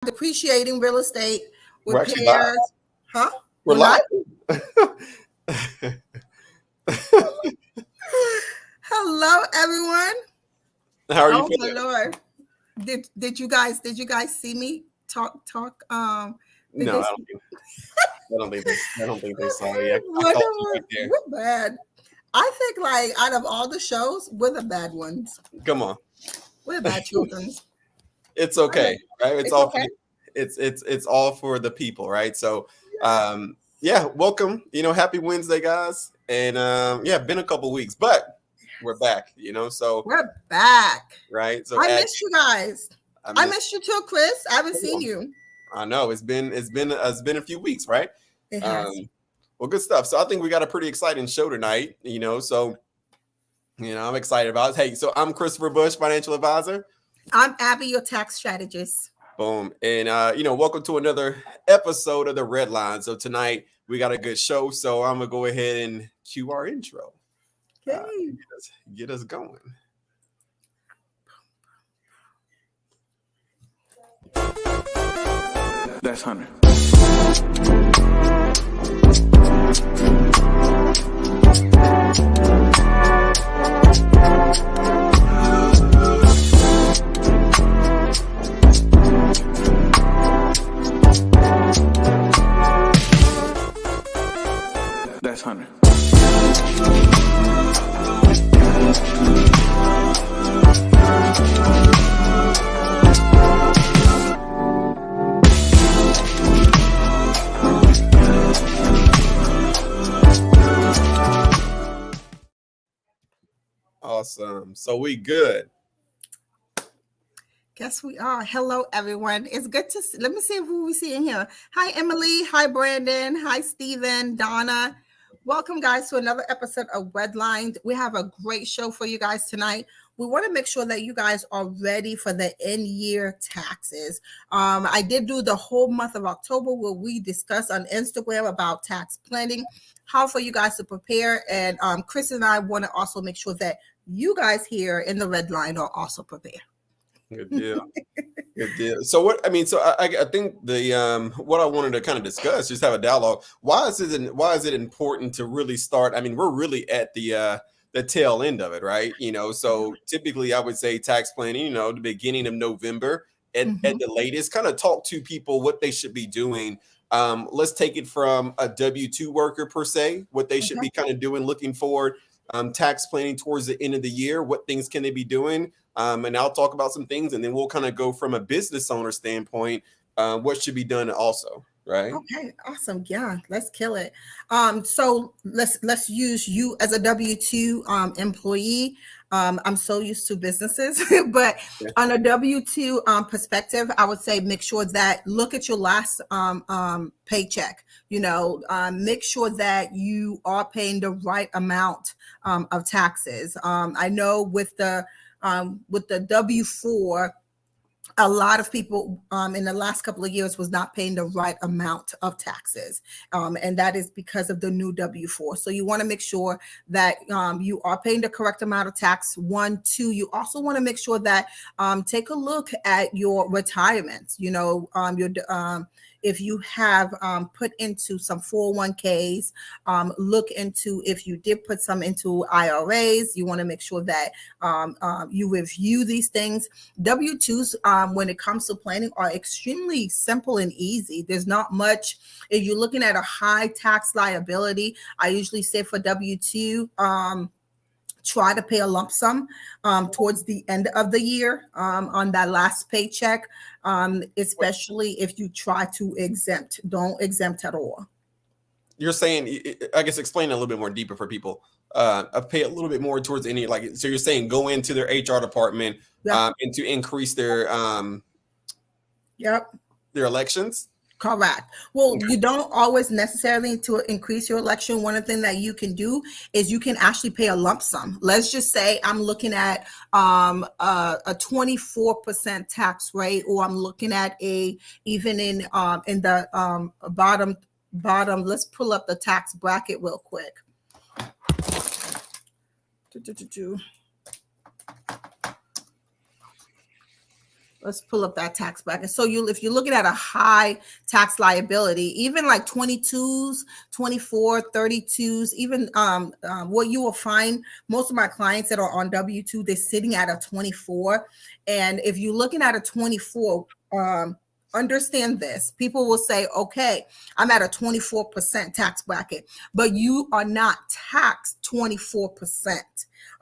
depreciating real estate We're actually live. repairs. Huh? We're live. Hello, everyone. How are you Oh my feeling? Lord. Did you guys see me talk? No, I don't think they saw you. I felt you right there. We're bad. I think like out of all the shows, we're the bad ones. Come on. We're the bad children. It's okay, right? It's all okay. It's all for the people, right? So yeah, welcome. Happy Wednesday, guys. And been a couple weeks, but we're back, so we're back. Right. So I missed you guys. I missed you too, Chris. I haven't seen you. I know it's been a few weeks, right? It has. Well, good stuff. So I think we got a pretty exciting show tonight, so I'm excited about it. Hey, so I'm Christopher Bush, financial advisor. I'm Abby, your tax strategist. Boom. And welcome to another episode of the Red Line. So tonight we got a good show. So I'm gonna go ahead and cue our intro. Okay. Get us going. That's 100. That's 100. Awesome. So we good. Guess we are. Hello, everyone. It's good to see. Let me see who we see in here. Hi, Emily. Hi, Brandon. Hi, Stephen. Donna. Welcome, guys, to another episode of Redlined. We have a great show for you guys tonight. We want to make sure that you guys are ready for the end year taxes. I did do the whole month of October where we discussed on Instagram about tax planning, how for you guys to prepare. And Chris and I want to also make sure that you guys here in the Redline are also prepared. Good deal. Good deal. So I think the what I wanted to kind of discuss, just have a dialogue. Why is it important to really start? I mean, we're really at the tail end of it, right? So typically I would say tax planning, the beginning of November at the latest, kind of talk to people what they should be doing. Let's take it from a W-2 worker per se, what they should be kind of doing, looking forward, tax planning towards the end of the year, what things can they be doing? And I'll talk about some things, and then we'll kind of go from a business owner standpoint, what should be done also, right? Okay, awesome. Yeah, let's kill it. So let's use you as a W-2 employee. I'm so used to businesses, but on a W-2 perspective, I would say make sure that look at your last paycheck. Make sure that you are paying the right amount of taxes. I know with the W-4, a lot of people in the last couple of years was not paying the right amount of taxes. And that is because of the new W-4. So you want to make sure that you are paying the correct amount of tax. 1, 2, you also want to make sure that take a look at your retirements. If you have put into some 401ks, look into if you did put some into IRAs. You want to make sure that you review these things. W-2s, when it comes to planning, are extremely simple and easy. There's not much. If you're looking at a high tax liability, I usually say for W-2, try to pay a lump sum towards the end of the year on that last paycheck, especially if you try to exempt. Don't exempt at all. You're saying, I guess, explain a little bit more deeper for people. Pay a little bit more towards any, so you're saying go into their HR department and to increase their their elections? Correct. Well, you don't always necessarily need to increase your election. One of the things that you can do is you can actually pay a lump sum. Let's just say I'm looking at a 24% tax rate, or I'm looking at even in the bottom. Let's pull up the tax bracket real quick. Let's pull up that tax bracket. So if you're looking at a high tax liability, even like 22s, 24, 32s, even what you will find, most of my clients that are on W-2, they're sitting at a 24. And if you're looking at a 24, understand this. People will say, okay, I'm at a 24% tax bracket, but you are not taxed 24%.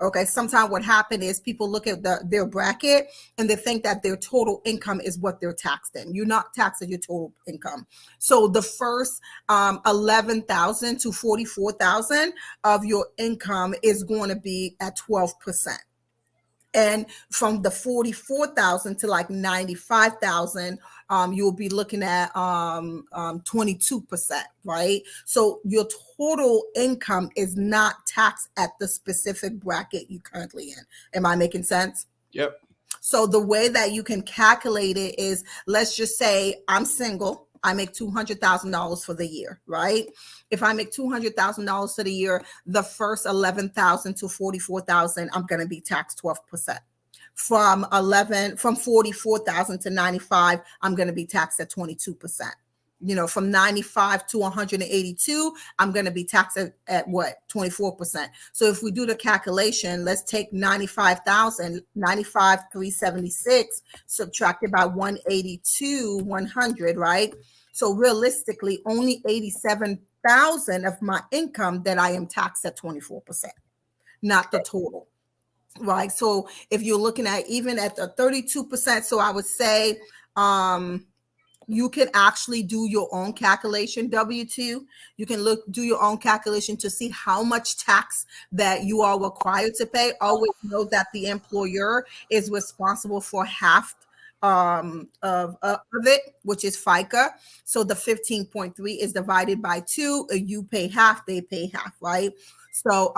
Okay, sometimes what happened is people look at their bracket and they think that their total income is what they're taxed in. You're not taxed at your total income. So the first 11,000 to 44,000 of your income is going to be at 12%. And from the 44,000 to like 95,000, you'll be looking at 22%, right? So your total income is not taxed at the specific bracket you're currently in. Am I making sense? Yep. So the way that you can calculate it is, let's just say I'm single. I make $200,000 for the year, right? If I make $200,000 for the year, the first 11,000 to 44,000, I'm going to be taxed 12%. From 44,000 to 95, I'm going to be taxed at 22%. You know, from 95 to 182, I'm going to be taxed at what? 24%. So if we do the calculation, let's take 95,000, 95,376 subtracted by 182, 100, right? So realistically, only 87,000 of my income that I am taxed at 24%, not the total. Right. So if you're looking at even at the 32%, so I would say you can actually do your own calculation, W-2. You can do your own calculation to see how much tax that you are required to pay. Always know that the employer is responsible for half of it, which is FICA. So the 15.3 is divided by 2. You pay half, they pay half, right? So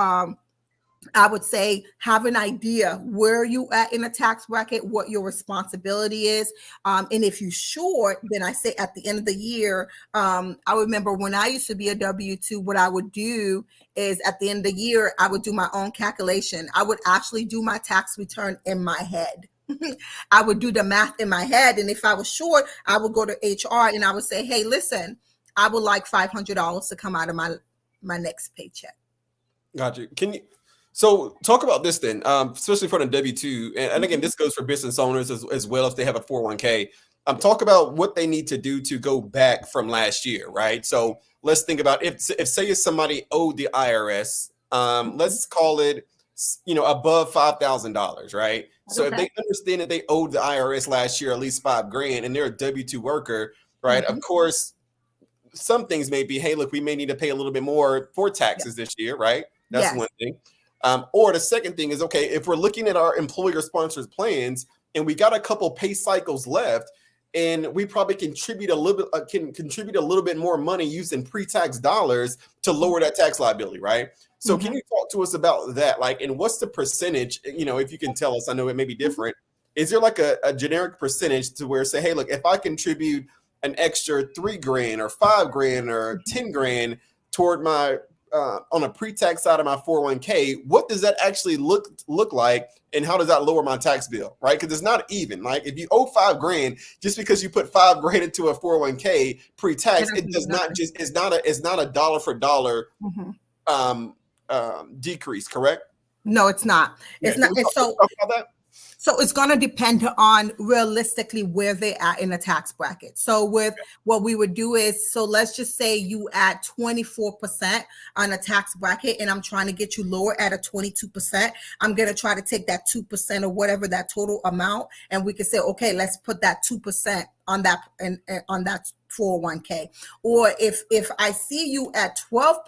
I would say have an idea where you at in a tax bracket, what your responsibility is. And if you're short, then I say at the end of the year, I remember when I used to be a W-2, what I would do is at the end of the year, I would do my own calculation. I would actually do my tax return in my head. I would do the math in my head. And if I was short, I would go to HR and I would say, hey, listen, I would like $500 to come out of my next paycheck. Gotcha. So talk about this then, especially for the W-2, and again, this goes for business owners as well if they have a 401k. Talk about what they need to do to go back from last year, right? So let's think about if say somebody owed the IRS, let's call it, above $5,000, right? So if they understand that they owed the IRS last year at least $5,000 and they're a W-2 worker, right? Of course, some things may be, hey, look, we may need to pay a little bit more for taxes this year, right? That's one thing. Or the second thing is, okay, if we're looking at our employer-sponsored plans and we got a couple pay cycles left, and we probably contribute a little bit more money using pre-tax dollars to lower that tax liability, right? So can you talk to us about that? Like, and what's the percentage, if you can tell us, I know it may be different. Is there like a generic percentage to where say, hey, look, if I contribute an extra $3,000 or $5,000 or $10,000 toward my on a pre-tax side of my 401k, what does that actually look like, and how does that lower my tax bill, right? Because it's not even. Like if you owe $5,000, just because you put $5,000 into a 401k pre-tax, it does not just it's not a dollar for dollar decrease, correct? No, it's not. It's not. And so talk about that? So it's going to depend on realistically where they are in a tax bracket. So with what we would do is, so let's just say you at 24% on a tax bracket and I'm trying to get you lower at a 22%. I'm going to try to take that 2% or whatever that total amount. And we can say, okay, let's put that 2% on that and on that 401k. Or if I see you at 12%,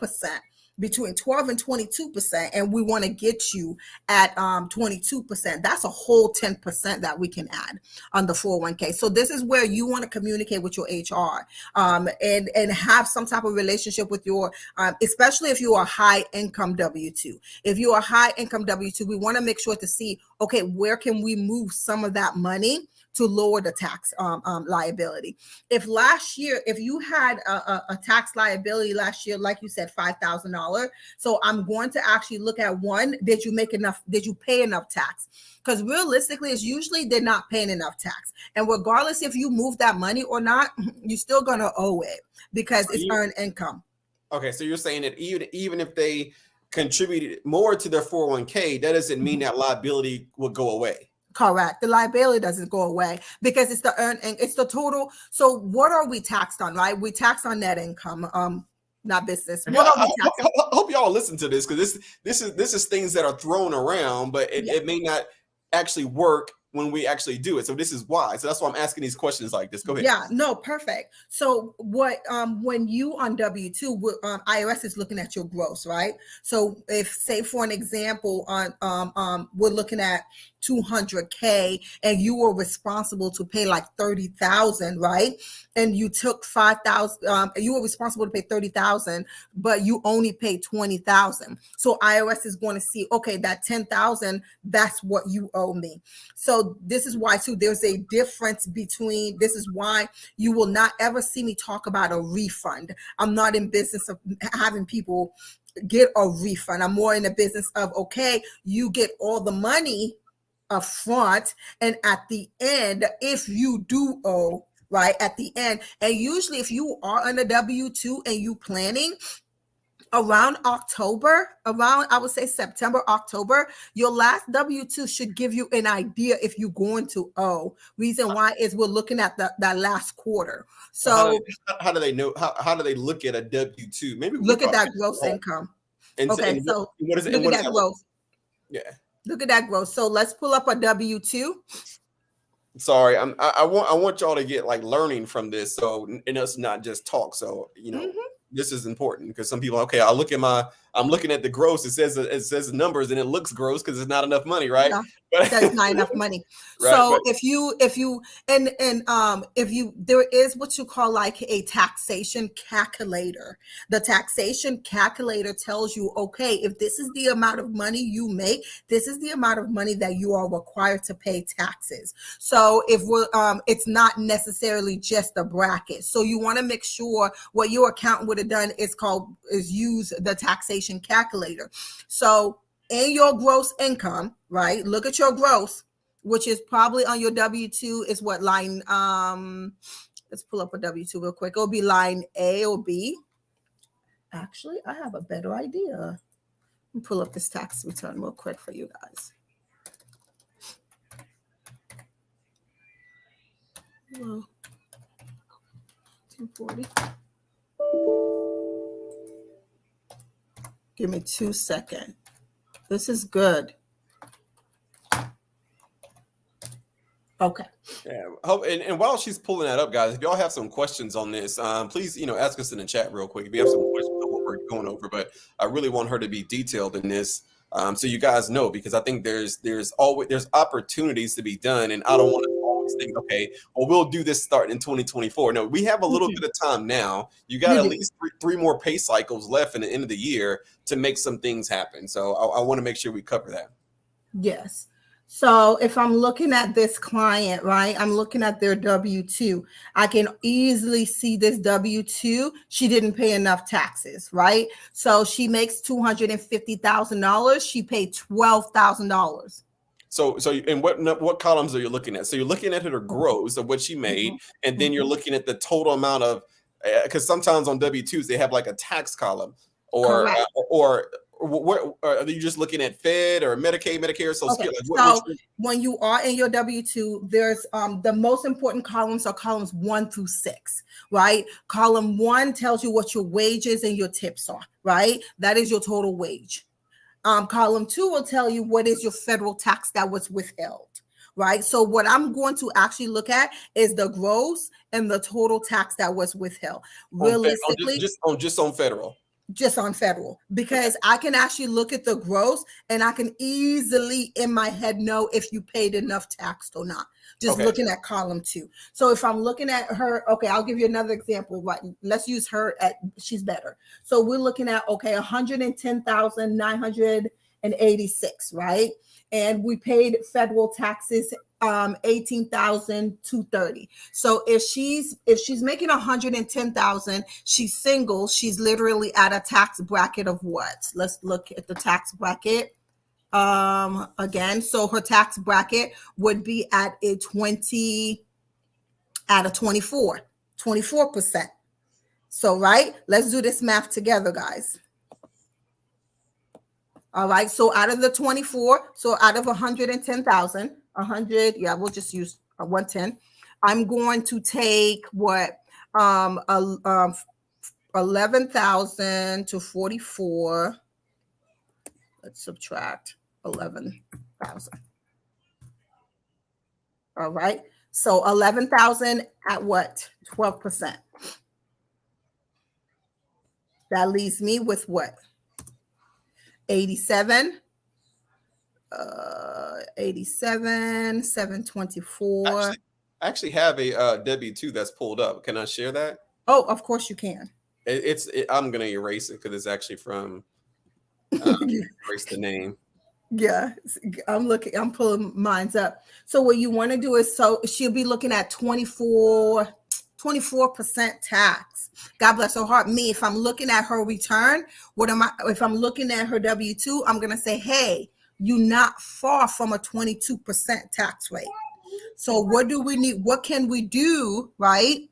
between 12 and 22%, and we want to get you at 22%, that's a whole 10% that we can add on the 401k. So this is where you want to communicate with your HR and have some type of relationship with your, especially if you are high income W-2. If you are high income W-2, we want to make sure to see, okay, where can we move some of that money to lower the tax liability. If last year, if you had a tax liability last year, like you said, $5,000, so I'm going to actually look at one, did you pay enough tax? Because realistically, it's usually they're not paying enough tax. And regardless if you move that money or not, you're still going to owe it because it's earned income. Okay, so you're saying that even if they contributed more to their 401k, that doesn't mean that liability will go away. Correct. The liability doesn't go away because it's the earned, it's the total. So what are we taxed on, right? We tax on net income, not business. What are we taxed on? I hope y'all listen to this, because this is things that are thrown around, but it may not actually work when we actually do it. So this is why. So that's why I'm asking these questions like this. Go ahead. Yeah, no, perfect. So what, when you on W-2, IRS is looking at your gross, right? So if, say for an example, we're looking at 200K and you were responsible to pay like 30,000, right? And you took 5,000, you were responsible to pay 30,000, but you only paid 20,000. So IRS is going to see, okay, that 10,000, that's what you owe me. So this is why too, there's a difference between, this is why you will not ever see me talk about a refund. I'm not in business of having people get a refund. I'm more in the business of, okay, you get all the money up front, and at the end, if you do owe, right, at the end, and usually if you are on a W-2 and you planning, around October, around, I would say September, October, your last W-2 should give you an idea if you're going to owe. Reason why is we're looking at that last quarter. So how do they know? How do they look at a W-2? Maybe look at that gross income. Okay, so what is it? Look at that gross. Yeah. Look at that gross. So let's pull up a W-2. Sorry, I want y'all to get like learning from this. So, and it's not just talk. So, this is important, because some people, okay, I'm looking at the gross. It says numbers and it looks gross because it's not enough money, right? Yeah, but, that's not enough money. Right, so but, if you there is what you call like a taxation calculator. The taxation calculator tells you, okay, if this is the amount of money you make, this is the amount of money that you are required to pay taxes. So if we're it's not necessarily just a bracket. So you want to make sure what your accountant would have done is use the taxation calculator. So in your gross income, right? Look at your gross, which is probably on your W-2 is what line, let's pull up a W-2 real quick. It'll be line A or B. Actually, I have a better idea. Let me pull up this tax return real quick for you guys. Well, 1040. Give me 2 seconds. This is good. Okay. Yeah. And while she's pulling that up, guys, if y'all have some questions on this, please, ask us in the chat real quick if you have some questions on what we're going over. But I really want her to be detailed in this, so you guys know, because I think there's opportunities to be done, and I don't want to always think, okay, well, we'll do this starting in 2024. No, we have a little bit of time now. You got at least three more pay cycles left in the end of the year to make some things happen. So I want to make sure we cover that. Yes. So if I'm looking at this client, right, I'm looking at their W-2. I can easily see this W-2. She didn't pay enough taxes, right? So she makes $250,000. She paid $12,000. So and what columns are you looking at? So you're looking at her gross of what she made, and then you're looking at the total amount of, because sometimes on W-2s they have like a tax column, or what are you just looking at? Fed or Medicaid, Medicare, Social Security? So when you are in your W-2, there's the most important columns are columns 1 through 6, right? Column 1 tells you what your wages and your tips are, right? That is your total wage. Column 2 will tell you what is your federal tax that was withheld, right? So what I'm going to actually look at is the gross and the total tax that was withheld. Realistically, just on federal. Just on federal, because I can actually look at the gross and I can easily in my head know if you paid enough tax or not, just looking at column 2. So if I'm looking at her, okay, I'll give you another example, right? Let's use her she's better. So we're looking at, okay, $110,900 $18,286, right? And we paid federal taxes 18,230. So if she's making 110,000, she's single, she's literally at a tax bracket of what? Let's look at the tax bracket again. So her tax bracket would be at a 24%. So right, let's do this math together, guys. All right, so out of the 24, so out of 110,000, 100, yeah, we'll just use 110. I'm going to take what 11,000 to 44. Let's subtract 11,000. All right, so 11,000 at what? 12%. That leaves me with what? 87, 724. I actually have a W-2 that's pulled up. Can I share that? Oh, of course you can. I'm gonna erase it because it's actually from erase the name. Yeah, I'm pulling mines up. So what you want to do is, so she'll be looking at 24% tax. God bless her heart. Me, if I'm looking at her return, if I'm looking at her W-2, I'm going to say, hey, you're not far from a 22% tax rate. So what do we need? What can we do, right?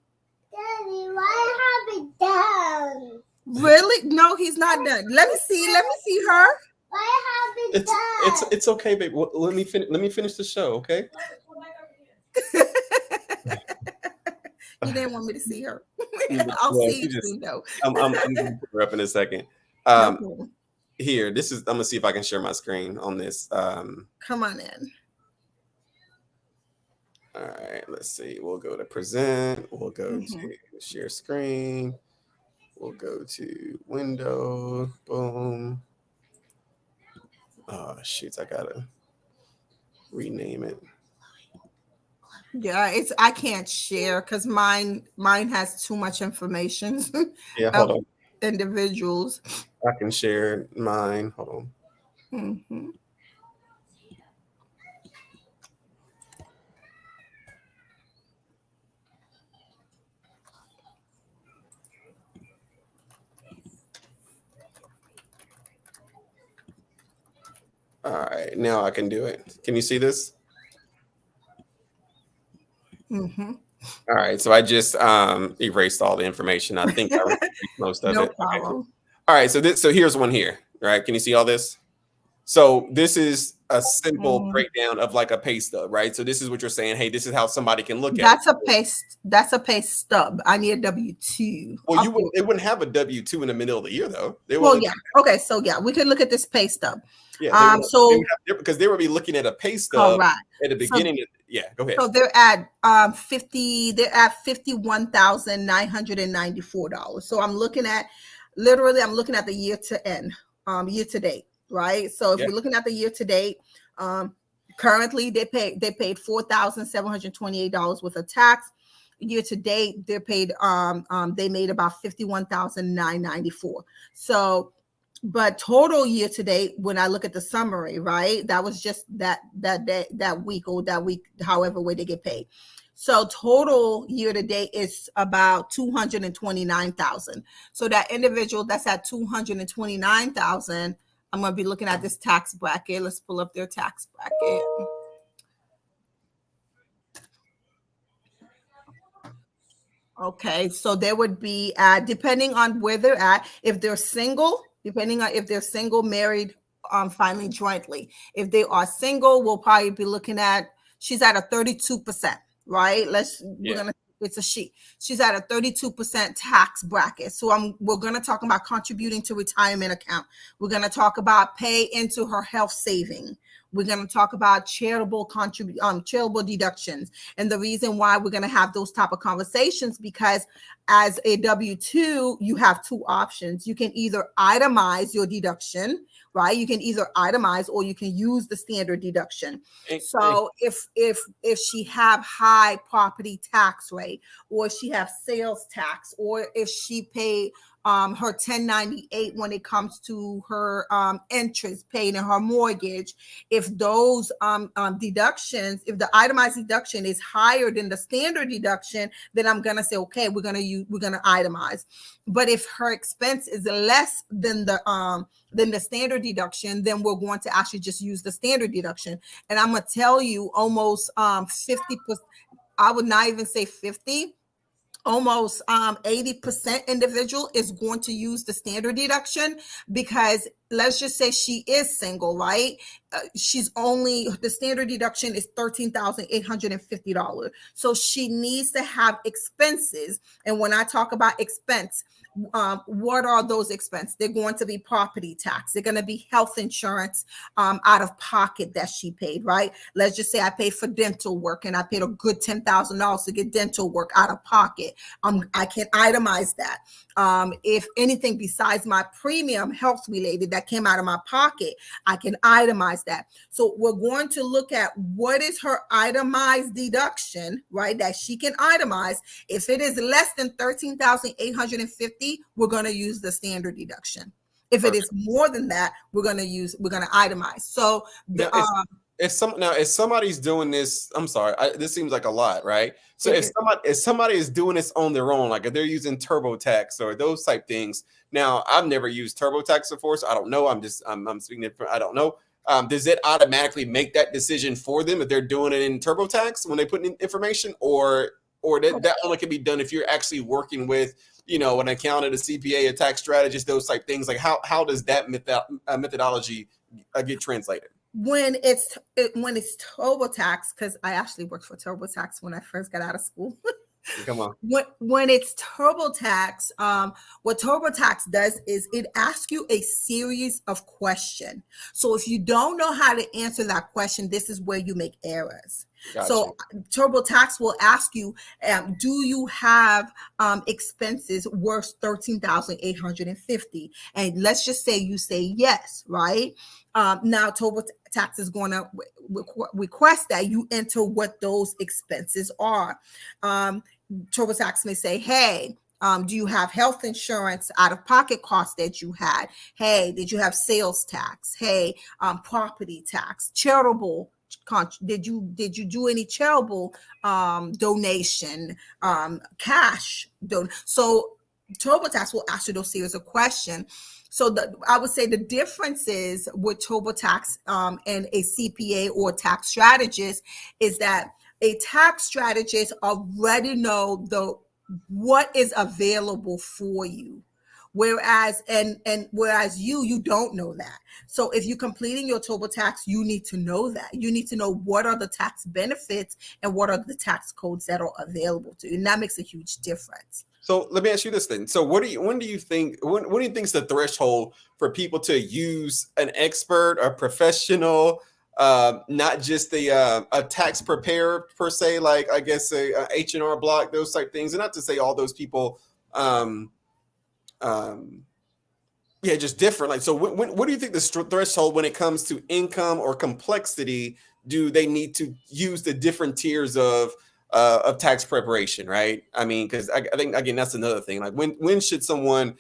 Daddy, why have it done? Really? No, he's not done. Let me see her. Why have it done? It's okay, baby. Let me finish the show, okay? You didn't want me to see her. I'll see you soon, though. I'm gonna put her up in a second. No, Here, I'm gonna see if I can share my screen on this. come on in. All right, let's see. We'll go to present. We'll go to share screen. We'll go to window. Boom. Oh shoot! I gotta rename it. Yeah, I can't share because mine has too much information. Yeah, hold on. Individuals. I can share mine. Hold on. Mm-hmm. All right, now I can do it. Can you see this? Mm-hmm. All right, so I just erased all the information. I think I erased most of No it. problem. Okay. All right, so here's one here. Right? Can you see all this? So this is a simple breakdown of like a pay stub, right? So this is what you're saying. Hey, this is how somebody can look at it. That's a pay stub. I need a W-2. Well, it wouldn't have a W-2 in the middle of the year, though. Yeah. Okay, so yeah, we can look at this pay stub. Yeah. Because they would be looking at a pay stub at the beginning. Go ahead. So they're at $51,994. So I'm looking at the year to end, year to date, right? So if we're looking at the year to date, currently they paid $4,728 worth of tax. Year to date, they made about $51,994. So, but total year to date, when I look at the summary, right, that was just that day, that week, however way they get paid. So total year to date is about 229,000. So that individual that's at 229,000, I'm going to be looking at this tax bracket. Let's pull up their tax bracket. Okay, so there would be, depending on where they're at, if they're single, married, finally jointly. If they are single, we'll probably be looking at, she's at a 32%, right? It's a she. She's at a 32% tax bracket. So we're going to talk about contributing to retirement account. We're going to talk about pay into her health saving. We're going to talk about charitable deductions. And the reason why we're going to have those type of conversations, because as a W-2, you have two options. You can either itemize your deduction, right? You can either itemize or you can use the standard deduction. So if she have high property tax rate, or she have sales tax, or if she pay her 1098 when it comes to her interest paid in her mortgage, if those deductions, if the itemized deduction is higher than the standard deduction, then I'm gonna say, okay, we're gonna itemize. But if her expense is less than the standard deduction, then we're going to actually just use the standard deduction. And I'm gonna tell you, almost 50%, I would not even say 50, almost 80% individual is going to use the standard deduction, because let's just say she is single, right? She's only, the standard deduction is $13,850. So she needs to have expenses. And when I talk about expense, what are those expenses? They're going to be property tax. They're going to be health insurance out of pocket that she paid, right? Let's just say I paid for dental work and I paid a good $10,000 to get dental work out of pocket. I can itemize that. If anything besides my premium health related that came out of my pocket, I can itemize that. So we're going to look at what is her itemized deduction, right? That she can itemize. If it is less than $13,850, we're going to use the standard deduction. If it is more than that, we're going to itemize. So if somebody's doing this, I'm sorry, this seems like a lot, right? So if somebody is doing this on their own, like if they're using TurboTax or those type things. Now, I've never used TurboTax before, so I don't know. I'm speaking it. I don't know. Does it automatically make that decision for them if they're doing it in TurboTax when they put in information, or that only can be done if you're actually working with, an accountant, a CPA, a tax strategist, those type things? Like how does that methodology get translated? When it's TurboTax, because I actually worked for TurboTax when I first got out of school. Come on. When it's TurboTax, what TurboTax does is it asks you a series of questions. So if you don't know how to answer that question, this is where you make errors. Gotcha. So TurboTax will ask you, do you have expenses worth $13,850? And let's just say you say yes, right? Now TurboTax is going to request that you enter what those expenses are. TurboTax may say, hey, do you have health insurance out of pocket costs that you had? Hey, did you have sales tax? Hey, property tax, charitable. Did you do any charitable donation, cash? So TurboTax will ask you those series of questions. So I would say the differences with TurboTax and a CPA or tax strategist is that a tax strategist already know what is available for you. Whereas you don't know that. So if you're completing your TurboTax, you need to know that. You need to know what are the tax benefits and what are the tax codes that are available to you. And that makes a huge difference. So let me ask you this then. So when do you think is the threshold for people to use an expert, a professional, not just a tax preparer per se, like I guess a H&R Block, those type things, and not to say all those people, just different. Like, so what do you think the threshold when it comes to income or complexity? Do they need to use the different tiers of tax preparation, right? I mean, because I think, again, that's another thing. Like when should someone,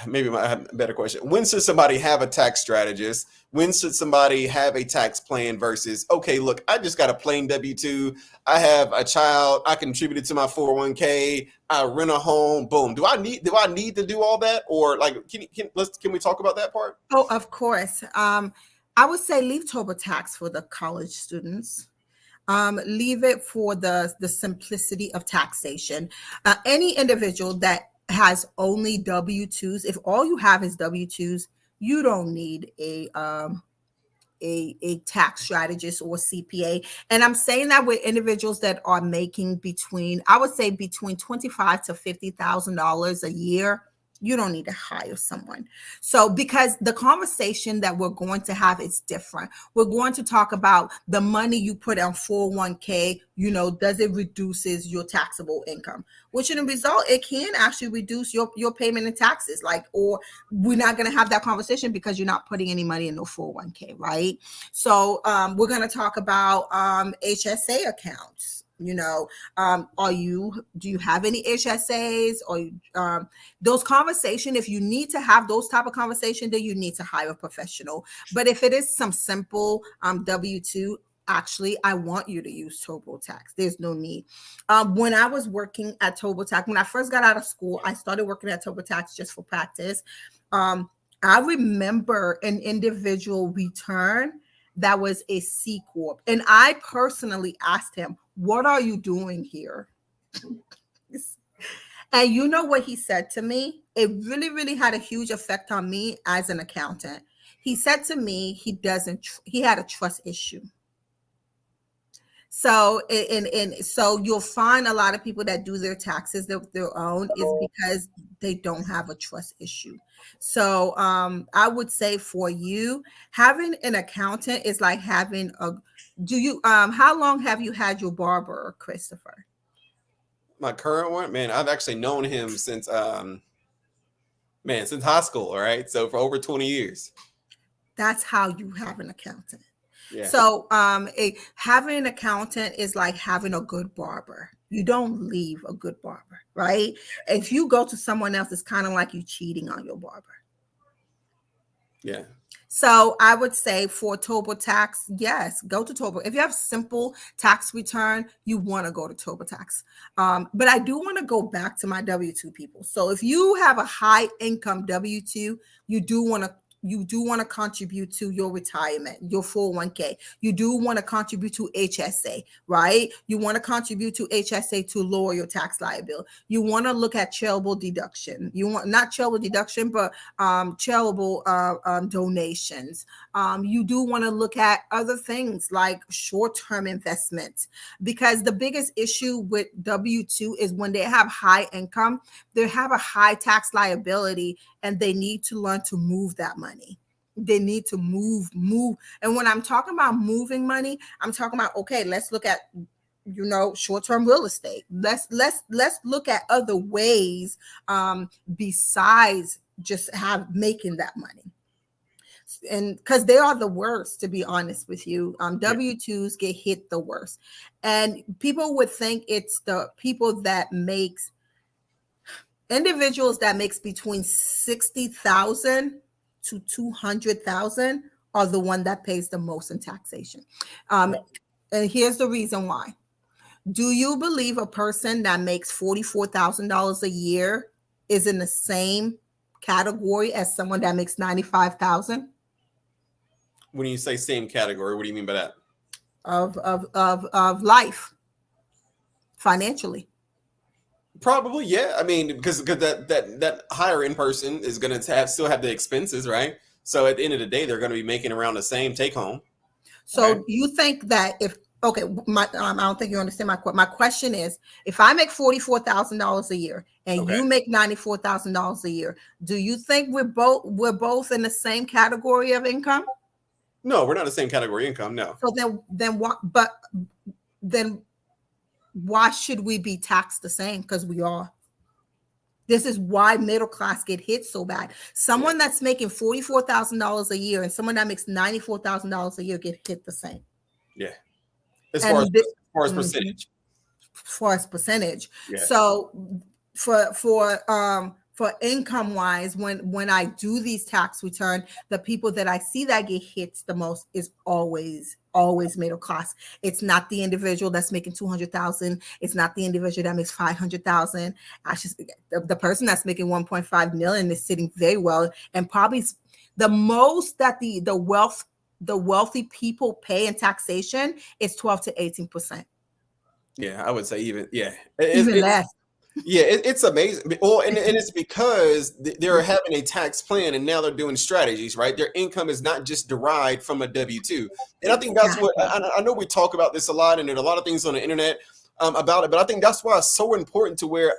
maybe I have a better question. When should somebody have a tax strategist? When should somebody have a tax plan versus, okay, look, I just got a plain W-2. I have a child. I contributed to my 401k. I rent a home. Boom. Do I need to do all that? Or like, can we talk about that part? Oh, of course. I would say leave TurboTax for the college students. Leave it for the simplicity of taxation. Any individual that has only W-2s, if all you have is W-2s, you don't need a tax strategist or CPA. And I'm saying that with individuals that are making between $25,000 to $50,000 a year. You don't need to hire someone. So because the conversation that we're going to have is different. We're going to talk about the money you put on 401k, does it reduces your taxable income, which in a result, it can actually reduce your payment in taxes. Or we're not going to have that conversation because you're not putting any money in no 401k, right? So we're going to talk about HSA accounts. You know, do you have any HSAs or those conversation? If you need to have those type of conversation, then you need to hire a professional. But if it is some simple W-2, actually, I want you to use TurboTax. There's no need. When I was working at TurboTax, when I first got out of school, I started working at TurboTax just for practice. I remember an individual return that was a C Corp. And I personally asked him, what are you doing here? And you know what he said to me? It really, really had a huge effect on me as an accountant. He said to me, he had a trust issue. So, so you'll find a lot of people that do their taxes their own is because they don't have a trust issue. So, I would say for you, having an accountant is like having how long have you had your barber, Christopher? My current one, man, I've actually known him since since high school, all right? So for over 20 years. That's how you have an accountant. Yeah. So having an accountant is like having a good barber. You don't leave a good barber, right? If you go to someone else, it's kind of like you cheating on your barber. Yeah. So I would say for TurboTax, yes, go to Turbo. If you have simple tax return, you want to go to TurboTax. But I do want to go back to my W-2 people. So if you have a high income W-2, you do want to contribute to your retirement, your 401k. You do want to contribute to HSA, right? You want to contribute to HSA to lower your tax liability. You want to look at charitable deduction. You want not charitable deduction, but charitable donations. You do want to look at other things like short-term investments, because the biggest issue with W-2 is when they have high income, they have a high tax liability, and they need to learn to move that money. They need to move. And when I'm talking about moving money, I'm talking about, okay, let's look at, short-term real estate. Let's look at other ways besides just making that money. And because they are the worst, to be honest with you, W-2s get hit the worst. And people would think it's the people that individuals that makes between 60,000 to 200,000 are the one that pays the most in taxation. And here's the reason why. Do you believe a person that makes $44,000 a year is in the same category as someone that makes 95,000? When you say same category, what do you mean by that? Of life financially. Probably, yeah. I mean, because that higher end person is going to still have the expenses, right? So at the end of the day, they're going to be making around the same take home. So you think that I don't think you understand my question is, if I make $44,000 a year and you make $94,000 a year, do you think we're both in the same category of income? No, we're not in the same category of income. No. So then what? But then why should we be taxed the same? Because we are. This is why middle class get hit so bad. Someone that's making $44,000 a year and someone that makes $94,000 a year get hit the same. Yeah. As far as percentage. For percentage. Yeah. So for income wise, when I do these tax return, the people that I see that get hit the most is always middle class. It's not the individual that's making 200,000. It's not the individual that makes 500,000. The person that's making 1.5 million is sitting very well, and probably the most that the wealthy people pay in taxation is 12 to 18%. Yeah, I would say even less. Yeah, it's amazing. Well, and it's because they're having a tax plan and now they're doing strategies, right? Their income is not just derived from a W-2. And I think that's what I know we talk about this a lot, and there's a lot of things on the internet about it, but I think that's why it's so important to where,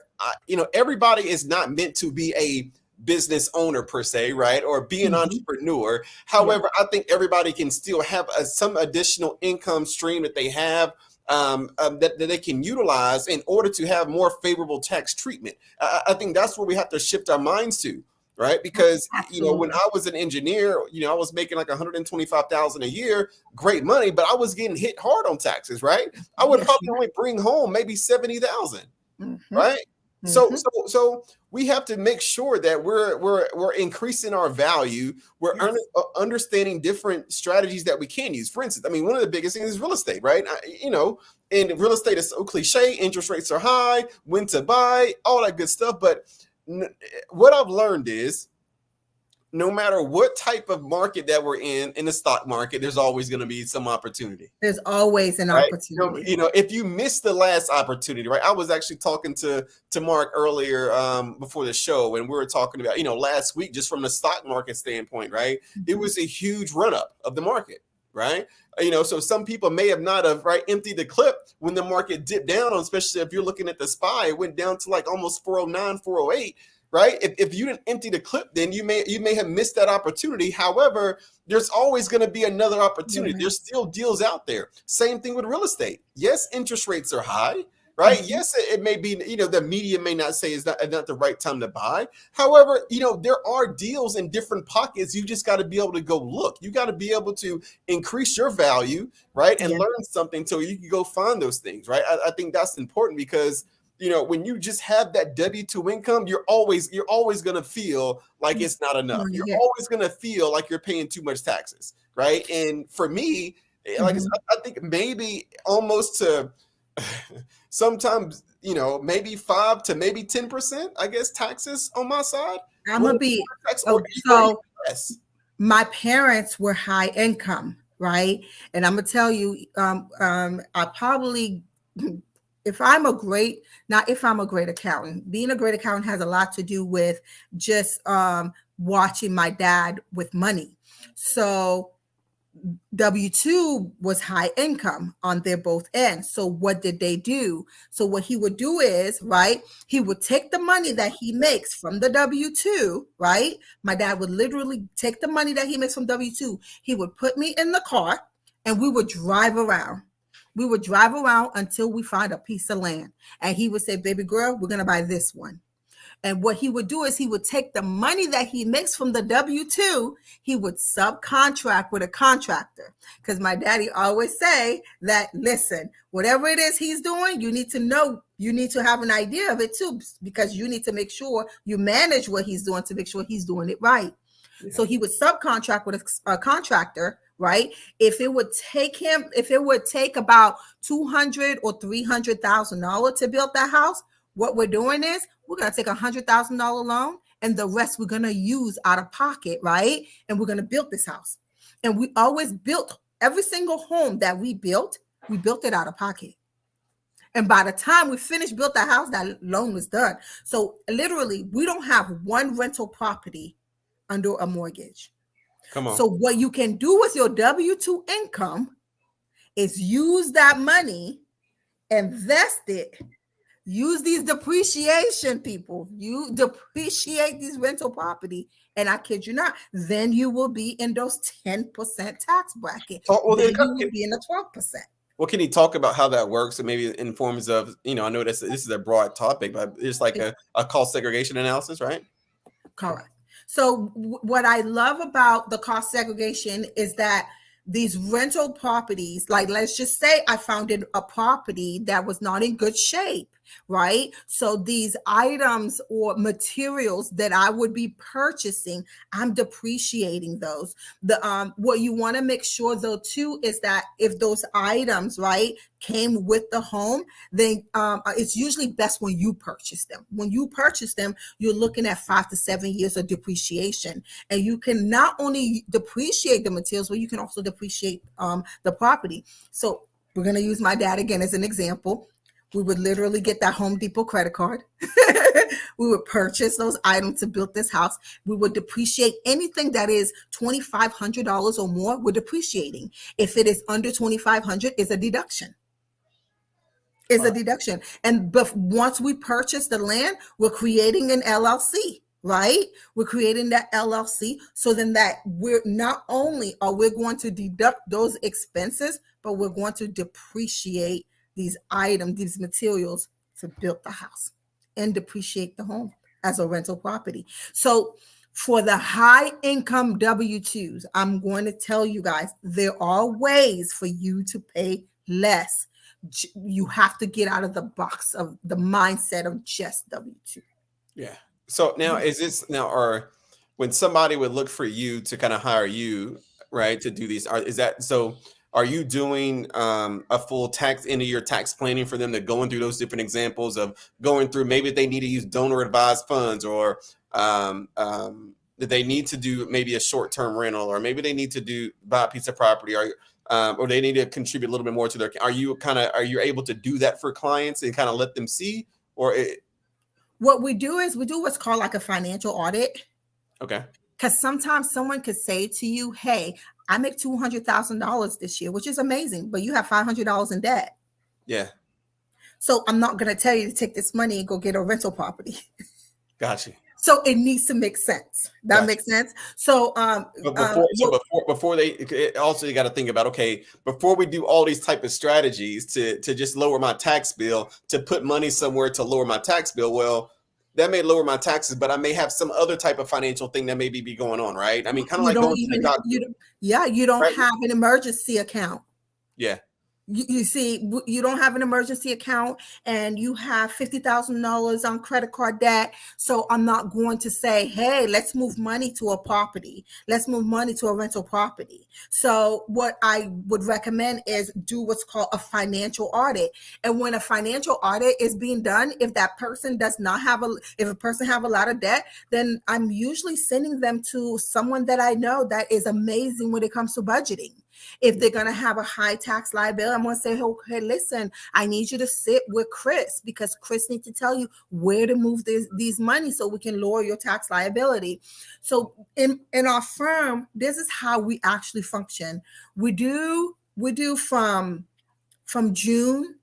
everybody is not meant to be a business owner per se, right? Or be an entrepreneur. However, I think everybody can still have some additional income stream that they have that they can utilize in order to have more favorable tax treatment. I think that's where we have to shift our minds to. right? Because when Absolutely. I was an engineer, I was making like 125,000 a year, great money, but I was getting hit hard on taxes, right? I would Yes, probably you only bring home maybe 70,000, Mm-hmm. right? So Mm-hmm. so we have to make sure that we're increasing our value. We're Yes. understanding different strategies that we can use. For instance, I mean, one of the biggest things is real estate, right? And real estate is so cliche. Interest rates are high, when to buy, all that good stuff. But what I've learned is, no matter what type of market that we're in the stock market, there's always going to be some opportunity. There's always an Right. opportunity. If you missed the last opportunity, right? I was actually talking to Mark earlier before the show, and we were talking about, last week, just from the stock market standpoint, right? It was a huge run up of the market, right? So some people may have not have emptied the clip when the market dipped down, especially if you're looking at the SPY, it went down to like almost 409, 408. Right. If you didn't empty the clip, then you may have missed that opportunity. However, there's always going to be another opportunity. Yeah. There's still deals out there. Same thing with real estate. Yes, interest rates are high, right? Mm-hmm. Yes, it may be, the media may not say it's not the right time to buy. However, there are deals in different pockets. You just got to be able to go look. You got to be able to increase your value, right? And Yeah. learn something so you can go find those things, right? I think that's important because when you just have that W-2 income, you're always going to feel like it's not enough. You're Yeah. always going to feel like you're paying too much taxes, right? And for me, like Mhm. I think maybe almost to sometimes, maybe 5 to maybe 10%, I guess, taxes on my side. I'm gonna be Or so. less. My parents were high income, right? And I'm gonna tell you, I probably, if I'm a great accountant, being a great accountant has a lot to do with just watching my dad with money. So W-2 was high income on their both ends. So what did they do? So what he would do is, right, he would take the money that he makes from the W-2, right? My dad would literally take the money that he makes from W-2. He would put me in the car and we would drive around. We would drive around until we find a piece of land. And he would say, baby girl, we're going to buy this one. And what he would do is he would take the money that he makes from the W-2, he would subcontract with a contractor. Because my daddy always say that, listen, whatever it is he's doing, you need to know, you need to have an idea of it too, because you need to make sure you manage what he's doing to make sure he's doing it right. Yeah. So he would subcontract with a contractor, right? If it would take about $200,000 or $300,000 to build that house, what we're doing is we're going to take $100,000 loan and the rest we're going to use out of pocket, right? And we're going to build this house. And we always built every single home that we built it out of pocket. And by the time we finished built the house, that loan was done. So literally, we don't have one rental property under a mortgage. Come on. So what you can do with your W-2 income is use that money, invest it. Use these depreciation, people. You depreciate these rental property, and I kid you not, then you will be in those 10% tax bracket. Then you will be in the 12%. Well, can you talk about how that works, and maybe in forms of, I know this is a broad topic, but it's like a cost segregation analysis, right? Correct. So what I love about the cost segregation is that these rental properties, like let's just say I found a property that was not in good shape, right? So these items or materials that I would be purchasing, I'm depreciating those. What you want to make sure though too is that if those items, right, came with the home, then it's usually best when you purchase them. When you purchase them, you're looking at 5 to 7 years of depreciation, and you can not only depreciate the materials, but you can also depreciate the property. So we're going to use my dad again as an example. We would literally get that Home Depot credit card. We would purchase those items to build this house. We would depreciate anything that is $2,500 or more. We're depreciating. If it is under $2,500, it's a deduction. Is a deduction. And once we purchase the land, we're creating an LLC, right? We're creating that LLC. So then that we're not only are we going to deduct those expenses, but we're going to depreciate these items, these materials to build the house and depreciate the home as a rental property. So For the high income W-2s, I'm going to tell you guys, there are ways for you to pay less. You have to get out of the box of the mindset of just W-2. Yeah. So now is this now, or when somebody would look for you to kind of hire you, right, to do these, is that so? Are you doing a full tax end of year tax planning for them, to going through those different examples of going through, maybe they need to use donor advised funds, or that they need to do maybe a short term rental, or maybe they need to buy a piece of property, or they need to contribute a little bit more to their, are you able to do that for clients and kind of let them see, or what we do is we do what's called like a financial audit. okay. Because sometimes someone could say to you, hey, I make $200,000 this year, which is amazing, but you have $500 in debt. Yeah. So I'm not going to tell you to take this money and go get a rental property. Gotcha. So it needs to make sense. That Gotcha. makes sense. So, before also, you got to think about, okay, before we do all these type of strategies to just lower my tax bill, to put money somewhere to lower my tax bill, well, that may lower my taxes, but I may have some other type of financial thing that maybe be going on, right? I mean, kind of like going to the doctor. You don't right? have an emergency account. Yeah. You see, you don't have an emergency account and you have $50,000 on credit card debt. So I'm not going to say, hey, let's move money to a property. Let's move money to a rental property. So what I would recommend is do what's called a financial audit. And when a financial audit is being done, if that person does not have if a person have a lot of debt, then I'm usually sending them to someone that I know that is amazing when it comes to budgeting. If they're going to have a high tax liability, I'm going to say, okay, listen, I need you to sit with Chris, because Chris needs to tell you where to move these money so we can lower your tax liability. So in our firm, this is how we actually function. We do from June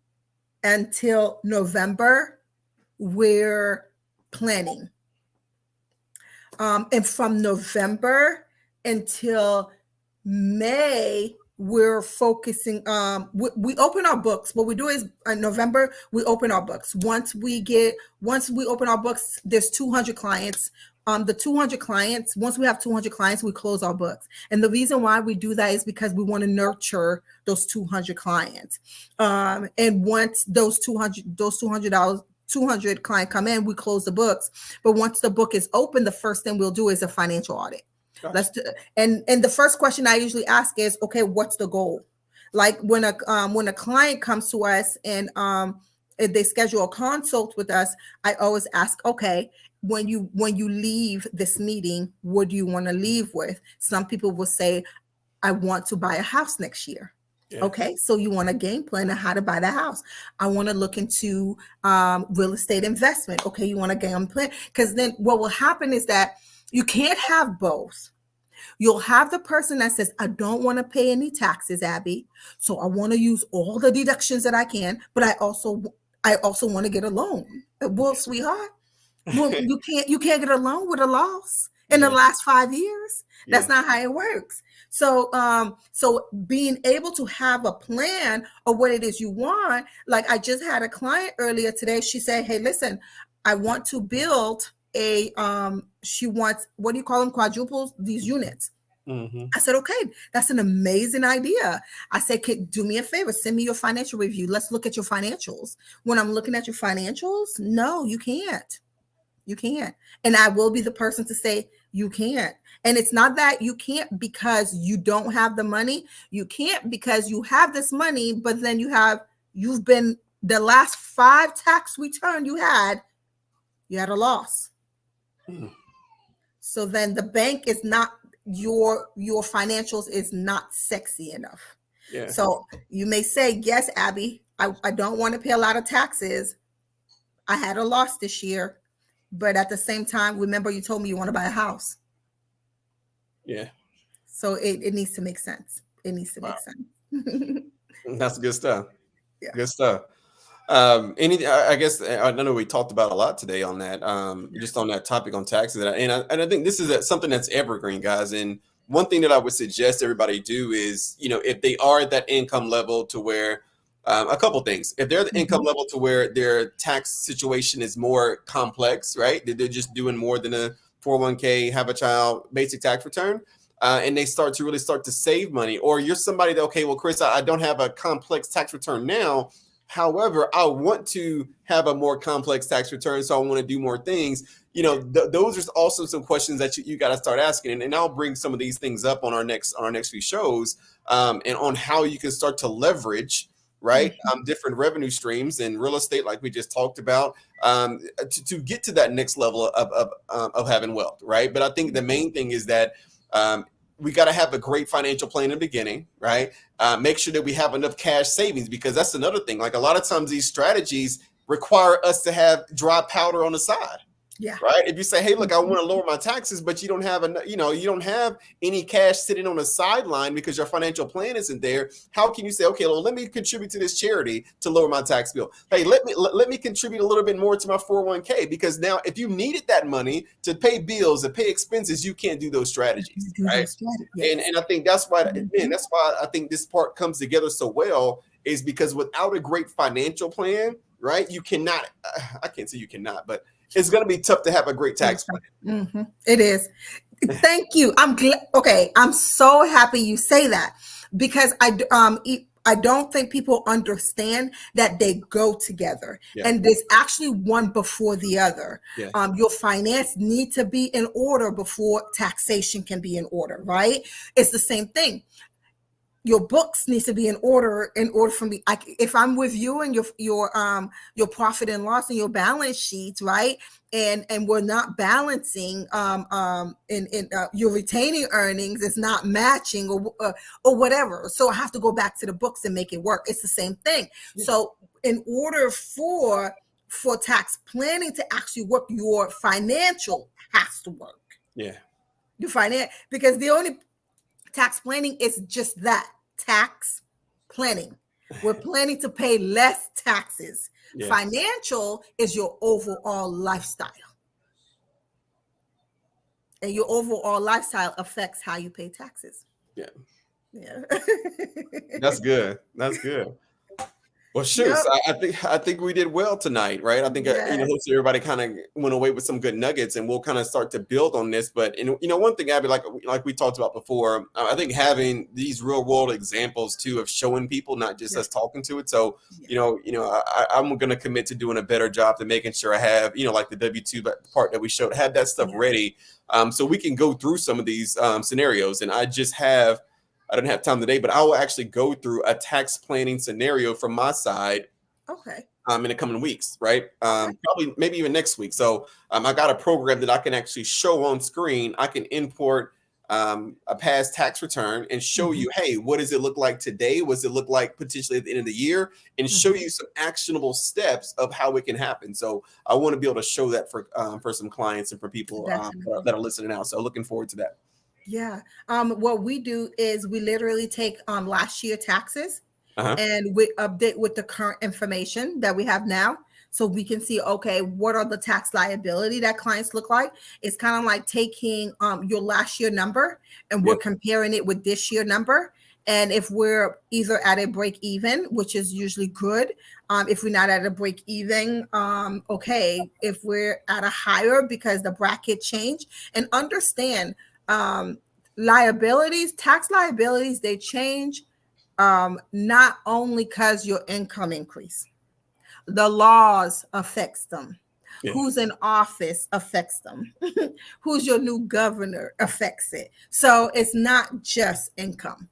until November, we're planning. And from November until May, we're focusing. We open our books. What we do is in November, we open our books. Once we open our books, there's 200 clients. The 200 clients, once we have 200 clients, we close our books. And the reason why we do that is because we want to nurture those 200 clients. And once those 200 clients come in, we close the books. But once the book is open, the first thing we'll do is a financial audit. And the first question I usually ask is, okay, what's the goal? Like when a client comes to us and if they schedule a consult with us, I always ask, okay, when you leave this meeting, what do you want to leave with? Some people will say, I want to buy a house next year. Yeah. Okay, so you want a game plan on how to buy the house. I want to look into real estate investment. Okay, you want a game plan, because then what will happen is that you can't have both. You'll have the person that says, I don't want to pay any taxes, Abby, so I want to use all the deductions that I can, but I also want to get a loan. Well, sweetheart, well, you can't get a loan with a loss in the last 5 years. That's not how it works. So so being able to have a plan of what it is you want, like I just had a client earlier today. She said, hey, listen, I want to build she wants, what do you call them, quadruples, these units. Mm-hmm. I said, okay, that's an amazing idea. I said, do me a favor, send me your financial review. Let's look at your financials. When I'm looking at your financials, no, you can't. You can't. And I will be the person to say you can't. And it's not that you can't because you don't have the money. You can't because you have this money, but then you've been, the last 5 tax return you had a loss. So then the bank is not, your financials is not sexy enough. Yeah. So you may say, yes, Abby, I don't want to pay a lot of taxes. I had a loss this year, but at the same time, remember you told me you want to buy a house. Yeah. So it needs to make sense. It needs to make sense. That's good stuff. Yeah. Good stuff. I guess I know we talked about a lot today on that, just on that topic on taxes, and I think this is something that's evergreen, guys. And one thing that I would suggest everybody do is, if they are at that income level to where, a couple things, if they're at the income level to where their tax situation is more complex, right? They're just doing more than a 401k, have a child, basic tax return, and they start to save money. Or you're somebody that, okay, well, Chris, I don't have a complex tax return now. However, I want to have a more complex tax return, so I want to do more things. Those are also some questions that you got to start asking, and I'll bring some of these things up on our next few shows, and on how you can start to leverage, right, different revenue streams in real estate, like we just talked about, to get to that next level of having wealth, right? But I think the main thing is that we got to have a great financial plan in the beginning, right? Make sure that we have enough cash savings, because that's another thing. Like, a lot of times these strategies require us to have dry powder on the side. Yeah. Right. If you say, hey, look, I want to lower my taxes, but you don't have you don't have any cash sitting on the sideline because your financial plan isn't there. How can you say, okay, well, let me contribute to this charity to lower my tax bill? Hey, let me contribute a little bit more to my 401k, because now if you needed that money to pay bills, to pay expenses, you can't do those strategies. Right. Yes. And I think that's why, that's why I think this part comes together so well, is because without a great financial plan, right, you cannot, I can't say you cannot, but it's going to be tough to have a great tax plan. It is. Thank you. I'm glad. Okay. I'm so happy you say that, because I don't think people understand that they go together, and there's actually one before the other. Your finance need to be in order before taxation can be in order, right? It's the same thing. Your books needs to be in order for me. If I'm with you and your profit and loss and your balance sheets, right, and we're not balancing, in your retaining earnings is not matching, or whatever. So I have to go back to the books and make it work. It's the same thing. So in order for tax planning to actually work, your financial has to work. Yeah. Your finance, because the only tax planning is just that, tax planning. We're planning to pay less taxes. Financial is your overall lifestyle. And your overall lifestyle affects how you pay taxes. Yeah. Yeah. That's good. That's good. Well, shoot, I think we did well tonight, right? I think hopefully everybody kind of went away with some good nuggets, and we'll kind of start to build on this. But one thing, Abby, like we talked about before, I think having these real world examples too, of showing people, not just us talking to it. So I'm going to commit to doing a better job to making sure I have like the W-2 part that we showed, have that stuff ready, so we can go through some of these scenarios. And I don't have time today, but I will actually go through a tax planning scenario from my side. Okay. In the coming weeks, right? Probably maybe even next week. So I got a program that I can actually show on screen. I can import a past tax return and show you, hey, what does it look like today? What does it look like potentially at the end of the year? And show you some actionable steps of how it can happen. So I want to be able to show that for some clients and for people that are listening out. So looking forward to that. Yeah. What we do is we literally take last year taxes and we update with the current information that we have now. So we can see, okay, what are the tax liability that clients look like? It's kind of like taking your last year number and we're comparing it with this year number. And if we're either at a break even, which is usually good, if we're not at a break even, okay, if we're at a higher because the bracket changed, and understand tax liabilities, they change not only because your income increase. The laws affects them. Who's in office affects them. Who's your new governor affects it. So it's not just income.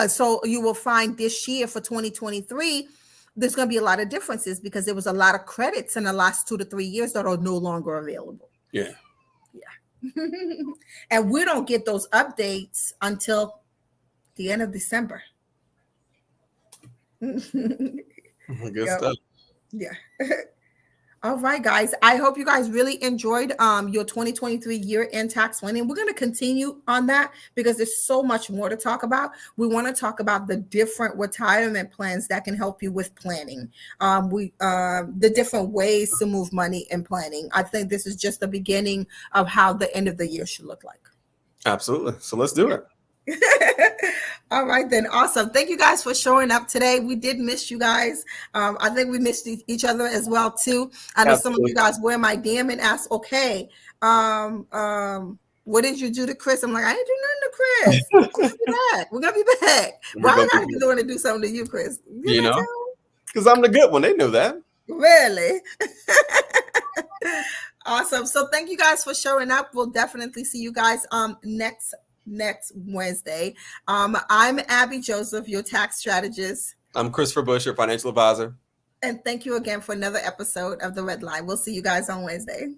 So you will find this year for 2023, there's going to be a lot of differences because there was a lot of credits in the last 2 to 3 years that are no longer available. Yeah. And we don't get those updates until the end of December. Good stuff. Yeah. All right, guys. I hope you guys really enjoyed your 2023 year-end tax planning. We're going to continue on that because there's so much more to talk about. We want to talk about the different retirement plans that can help you with planning. The different ways to move money in planning. I think this is just the beginning of how the end of the year should look like. Absolutely. So let's do it. All right, then. Awesome. Thank you guys for showing up today. We did miss you guys. I think we missed each other as well, too. I know some of you guys were in my DM and asked, okay, what did you do to Chris? I'm like, I didn't do nothing to Chris. We're gonna be back. We're gonna be back. Why I gotta be the one to do something to you, Chris? You know, because I'm the good one. They know that. Really? Awesome. So thank you guys for showing up. We'll definitely see you guys next Wednesday. I'm Abby Joseph, your tax strategist. I'm Christopher Bush, your financial advisor. And thank you again for another episode of The Red Line. We'll see you guys on Wednesday.